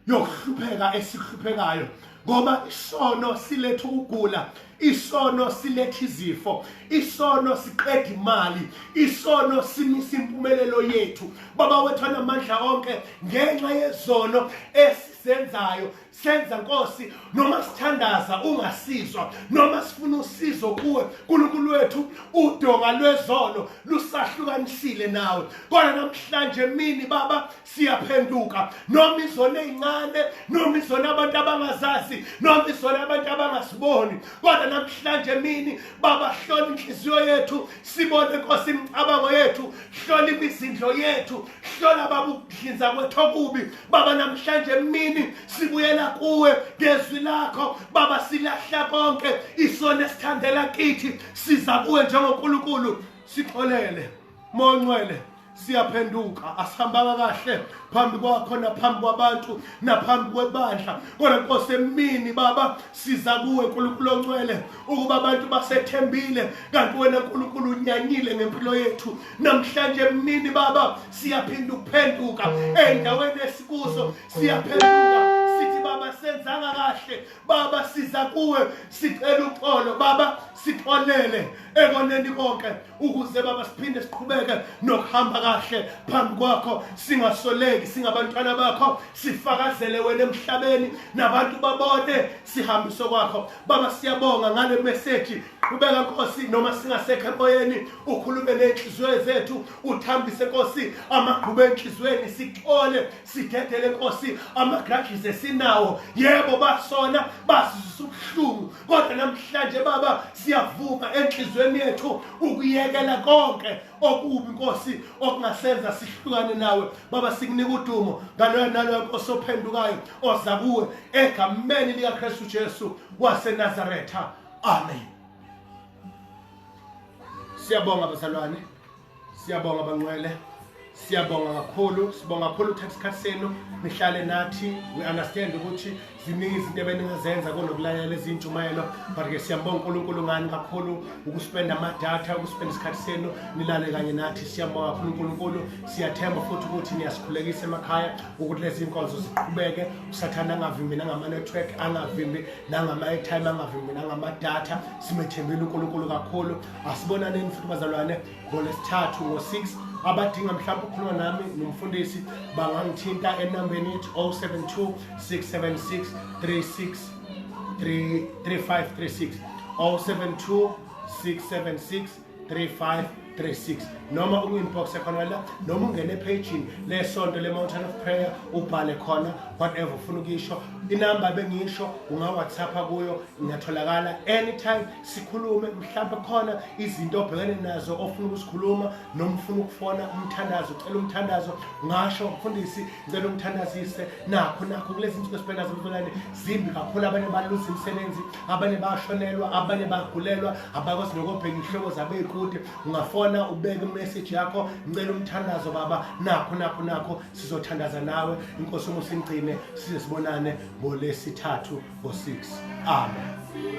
yokuhlupheka esihluphekayo, ngoba isono siletha ukugula, isono siletha izifo, isono siqeda imali, isono simisa impumelelo yethu. Baba wethu namandla onke, ngenxa yezono esizenzayo senza Nkosi, noma sithandaza ungasizwa, noma sifuna usizo kuwe uNkulunkulu wethu, udonga lwezono lusahlukanisile nawe. Kodwa namhlanje mini baba siyaphenduka, noma izono ezincane, noma izono abantu abangazazi, noma izono abantu abangasiboni, kodwa namhlanje mini baba hlola inhliziyo yethu, sibone Nkosi imicabango yethu, hlola imizindlo yethu, hlola baba ukuhlinza kwethu okubi. Baba namhlanje mini sibuyela kuwe ngezwi lakho baba, silahla konke isono esithandela kithi, siza kuwe njengoNkulunkulu, sixolele. Mongcwele, siyaphenduka, asihambanga kahle phambi kwakho naphambi kwabantu naphambi kwebandla, kodwa Nkosi emini baba siza kuwe uNkulunkulu ongcwele, ukuba abantu basethembile kanti wena uNkulunkulu unyanyile ngempilo yethu. Namhlanje emini baba siyaphinda ukuphenduka endaweni esikuzo, siyaphenduka sithi baba senzanga kahle baba, siza kuwe sicela uxolo baba, sixolele ekoneni konke, ukuze baba siphinde siqhubeke nokuhamba kahle phambi kwakho, singasoleki, singabantwana bakho, sifakazele wena emhlabeni nabantu babone sihambiso kwakho. Baba siyabonga ngale message, ubeka Nkosi noma singasekho emoyeni, ukhulume nenhliziyo zethu, uthambise Nkosi amagqubu enhliziyweni, sixole sidedele Nkosi amagrudges esinawo. Yebo basona basizisa ubuhlungu, kodwa namhlanje baba siyavuma enhliziyweni yethu ukuyekela konke okubi Nkosi okungasenza sihlukane nawe. Baba sikunika udumo ngaloyo naloyo Nkosi ophendukayo oza kuwe egameni lika Kristu Jesu waseNazaretha, amen. Siyabonga bazalwane, siyabonga bangcwele, siyabonga kakhulu, sibonga kakhulu ukuthatha isikhathi senu nihlale nathi. We understand ukuthi ziningi izinto ebeningazenza konokulalela izintshumayelo, but ke siyambonga uNkulunkulu ngani kakhulu ukuspenda amadatha, ukuspenda isikhathi senu nilale kanye nathi. Siyambonga kakhulu uNkulunkulu, siyathemba futhi ukuthi niyasikhulekisa emakhaya ukuthi lezi inkonzo ziqhubeke, usathana angavimbi nangama-network, angavimbi nangama-airtime, angavimbi nangamadatha. Simethembile uNkulunkulu kakhulu. Asibonaneni futhi bazalwane ngoLwesithathu ngo-6. Abadinga mhlawumbe ukukhuluma nami nomfundisi bangangithinta enambeni yethu 072 676 3536, 072 676 3536, noma unginbox khona la, noma ungene epagini lesonto le-Mountain of Prayer ubhale khona whatever ufuna ukisho. Inamba bengisho unga-WhatsApp kuyo, ingatholakala anytime. Sikhulume mhlawumbe khona izinto obhekene nazo ofuna ukuzikhuluma, noma ufuna ukufona umthandazo, ucela umthandazo, ngasho mfundisi ngicela umthandazise nakho kulezi zinsuku esibhekana nazo zimbi kakhulu. Abanye baluza imisebenzi, abanye bashonelwa, abanye bagulelwa, abakwazi nokubheka ihlobo zabo ezikude. Ungafona fona ubeke imessage yakho, ngicela umthandazo baba, nakho sizothandaza nawe. Inkosi umuhle ingcine, size sibonane ngoLesithathu ngo 6. Amen.